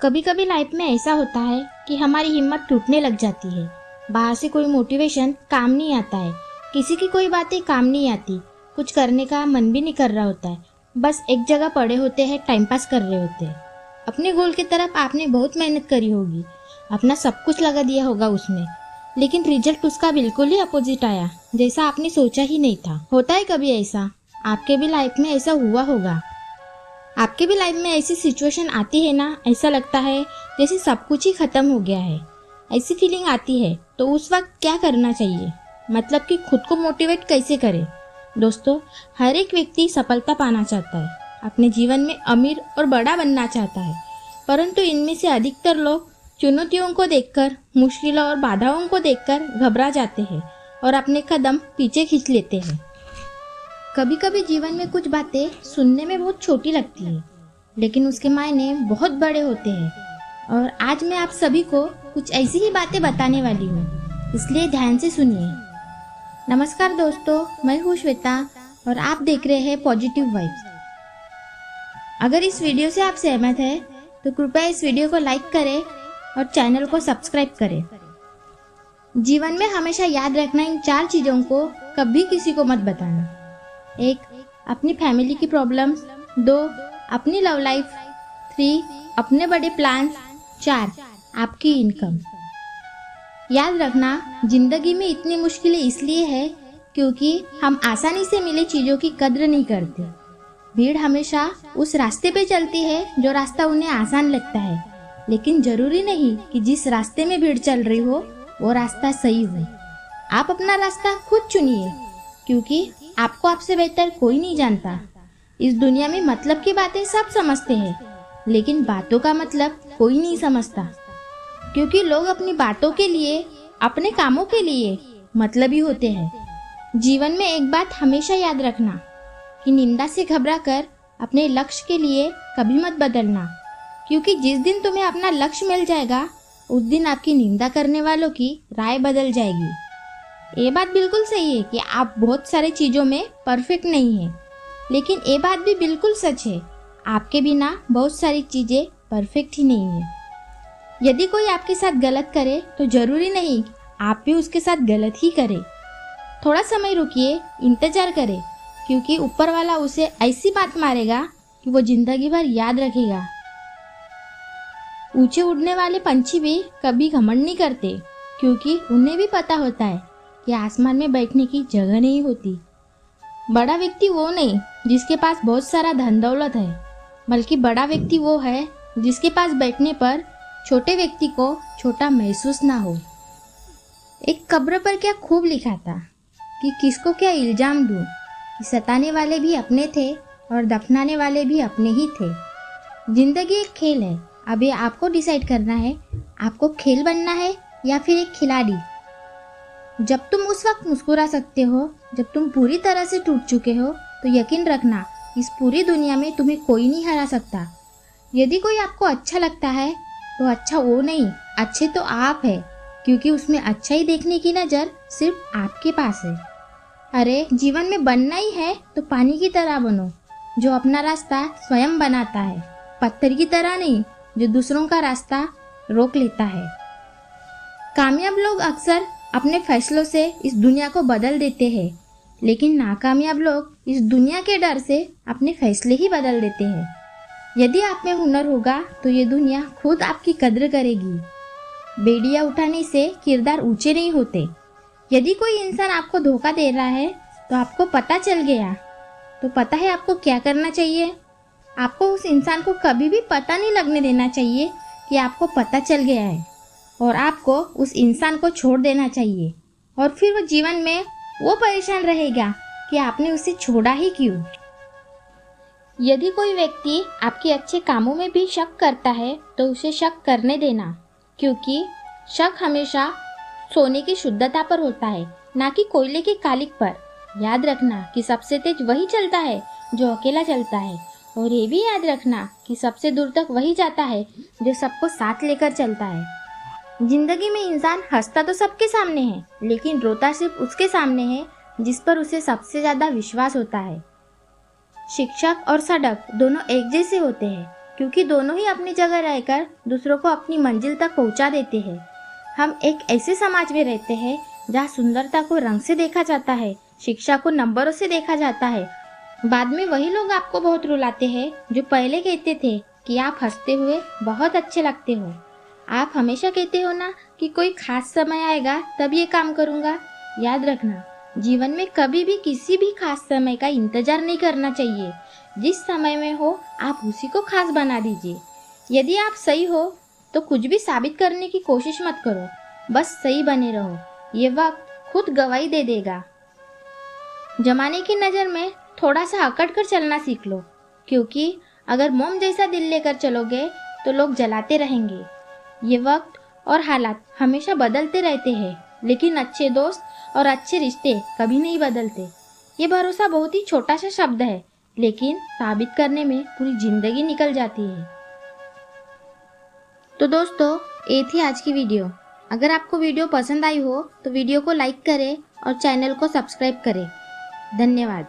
कभी कभी लाइफ में ऐसा होता है कि हमारी हिम्मत टूटने लग जाती है। बाहर से कोई मोटिवेशन काम नहीं आता है, किसी की कोई बातें काम नहीं आती, कुछ करने का मन भी नहीं कर रहा होता है। बस एक जगह पड़े होते हैं, टाइम पास कर रहे होते हैं। अपने गोल की तरफ आपने बहुत मेहनत करी होगी, अपना सब कुछ लगा दिया होगा उसमें, लेकिन रिजल्ट उसका बिल्कुल ही अपोजिट आया, जैसा आपने सोचा ही नहीं था। होता है कभी ऐसा, आपके भी लाइफ में ऐसा हुआ होगा। आपके भी लाइफ में ऐसी सिचुएशन आती है ना, ऐसा लगता है जैसे सब कुछ ही खत्म हो गया है, ऐसी फीलिंग आती है। तो उस वक्त क्या करना चाहिए, मतलब कि खुद को मोटिवेट कैसे करें। दोस्तों, हर एक व्यक्ति सफलता पाना चाहता है, अपने जीवन में अमीर और बड़ा बनना चाहता है, परंतु इनमें से अधिकतर लोग चुनौतियों को देखकर, मुश्किलों और बाधाओं को देखकर घबरा जाते हैं और अपने कदम पीछे खींच लेते हैं। कभी कभी जीवन में कुछ बातें सुनने में बहुत छोटी लगती है, लेकिन उसके मायने बहुत बड़े होते हैं। और आज मैं आप सभी को कुछ ऐसी ही बातें बताने वाली हूँ, इसलिए ध्यान से सुनिए। नमस्कार दोस्तों, मैं हूँ श्वेता और आप देख रहे हैं पॉजिटिव वाइब्स। अगर इस वीडियो से आप सहमत हैं तो कृपया इस वीडियो को लाइक करें और चैनल को सब्सक्राइब करें। जीवन में हमेशा याद रखना, इन 4 चीज़ों को कभी किसी को मत बताना। 1. अपनी फैमिली की प्रॉब्लम्स। 2. अपनी लव लाइफ। 3. अपने बड़े प्लान्स। 4. आपकी इनकम। याद रखना, जिंदगी में इतनी मुश्किलें इसलिए है क्योंकि हम आसानी से मिले चीज़ों की कद्र नहीं करते। भीड़ हमेशा उस रास्ते पे चलती है जो रास्ता उन्हें आसान लगता है, लेकिन जरूरी नहीं कि जिस रास्ते में भीड़ चल रही हो वो रास्ता सही हो। आप अपना रास्ता खुद चुनिए, क्योंकि आपको आपसे बेहतर कोई नहीं जानता। इस दुनिया में मतलब की बातें सब समझते हैं, लेकिन बातों का मतलब कोई नहीं समझता, क्योंकि लोग अपनी बातों के लिए, अपने कामों के लिए मतलबी होते हैं। जीवन में एक बात हमेशा याद रखना कि निंदा से घबराकर अपने लक्ष्य के लिए कभी मत बदलना, क्योंकि जिस दिन तुम्हें अपना लक्ष्य मिल जाएगा उस दिन आपकी निंदा करने वालों की राय बदल जाएगी। ये बात बिल्कुल सही है कि आप बहुत सारी चीज़ों में परफेक्ट नहीं हैं, लेकिन ये बात भी बिल्कुल सच है, आपके बिना बहुत सारी चीज़ें परफेक्ट ही नहीं है। यदि कोई आपके साथ गलत करे तो जरूरी नहीं आप भी उसके साथ गलत ही करें। थोड़ा समय रुकिए, इंतजार करें, क्योंकि ऊपर वाला उसे ऐसी बात मारेगा कि वो जिंदगी भर याद रखेगा। ऊंचे उड़ने वाले पंछी भी कभी घमंड नहीं करते, क्योंकि उन्हें भी पता होता है कि आसमान में बैठने की जगह नहीं होती। बड़ा व्यक्ति वो नहीं जिसके पास बहुत सारा धन दौलत है, बल्कि बड़ा व्यक्ति वो है जिसके पास बैठने पर छोटे व्यक्ति को छोटा महसूस ना हो। एक कब्र पर क्या खूब लिखा था कि किसको क्या इल्जाम दूं, कि सताने वाले भी अपने थे और दफनाने वाले भी अपने ही थे। जिंदगी एक खेल है, अब ये आपको डिसाइड करना है, आपको खेल बनना है या फिर एक खिलाड़ी। जब तुम उस वक्त मुस्कुरा सकते हो जब तुम पूरी तरह से टूट चुके हो, तो यकीन रखना इस पूरी दुनिया में तुम्हें कोई नहीं हरा सकता। यदि कोई आपको अच्छा लगता है तो अच्छा वो नहीं, अच्छे तो आप है, क्योंकि उसमें अच्छा ही देखने की नज़र सिर्फ आपके पास है। अरे जीवन में बनना ही है तो पानी की तरह बनो, जो अपना रास्ता स्वयं बनाता है, पत्थर की तरह नहीं जो दूसरों का रास्ता रोक लेता है। कामयाब लोग अक्सर अपने फैसलों से इस दुनिया को बदल देते हैं, लेकिन नाकामयाब लोग इस दुनिया के डर से अपने फैसले ही बदल देते हैं। यदि आप में हुनर होगा तो ये दुनिया खुद आपकी कद्र करेगी। बेड़ियाँ उठाने से किरदार ऊंचे नहीं होते। यदि कोई इंसान आपको धोखा दे रहा है तो आपको पता चल गया, तो पता है आपको क्या करना चाहिए। आपको उस इंसान को कभी भी पता नहीं लगने देना चाहिए कि आपको पता चल गया है, और आपको उस इंसान को छोड़ देना चाहिए, और फिर वो जीवन में वो परेशान रहेगा कि आपने उसे छोड़ा ही क्यों। यदि कोई व्यक्ति आपके अच्छे कामों में भी शक करता है तो उसे शक करने देना, क्योंकि शक हमेशा सोने की शुद्धता पर होता है, ना कि कोयले की कालिक पर। याद रखना कि सबसे तेज वही चलता है जो अकेला चलता है, और ये भी याद रखना कि सबसे दूर तक वही जाता है जो सबको साथ लेकर चलता है। जिंदगी में इंसान हंसता तो सबके सामने है, लेकिन रोता सिर्फ उसके सामने है जिस पर उसे सबसे ज्यादा विश्वास होता है। शिक्षक और सड़क दोनों एक जैसे होते हैं, क्योंकि दोनों ही अपनी जगह रहकर दूसरों को अपनी मंजिल तक पहुंचा देते हैं। हम एक ऐसे समाज में रहते हैं जहाँ सुंदरता को रंग से देखा जाता है, शिक्षा को नंबरों से देखा जाता है। बाद में वही लोग आपको बहुत रुलाते हैं जो पहले कहते थे कि आप हंसते हुए बहुत अच्छे लगते हो। आप हमेशा कहते हो ना कि कोई खास समय आएगा तब ये काम करूँगा। याद रखना, जीवन में कभी भी किसी भी खास समय का इंतजार नहीं करना चाहिए। जिस समय में हो आप उसी को खास बना दीजिए। यदि आप सही हो तो कुछ भी साबित करने की कोशिश मत करो, बस सही बने रहो। ये वक्त खुद गवाही दे देगा। जमाने की नज़र में थोड़ा सा अकड़ कर चलना सीख लो, क्योंकि अगर मोम जैसा दिल लेकर चलोगे तो लोग जलाते रहेंगे। ये वक्त और हालात हमेशा बदलते रहते हैं, लेकिन अच्छे दोस्त और अच्छे रिश्ते कभी नहीं बदलते। ये भरोसा बहुत ही छोटा सा शब्द है, लेकिन साबित करने में पूरी जिंदगी निकल जाती है। तो दोस्तों, ये थी आज की वीडियो। अगर आपको वीडियो पसंद आई हो तो वीडियो को लाइक करें और चैनल को सब्सक्राइब करें। धन्यवाद।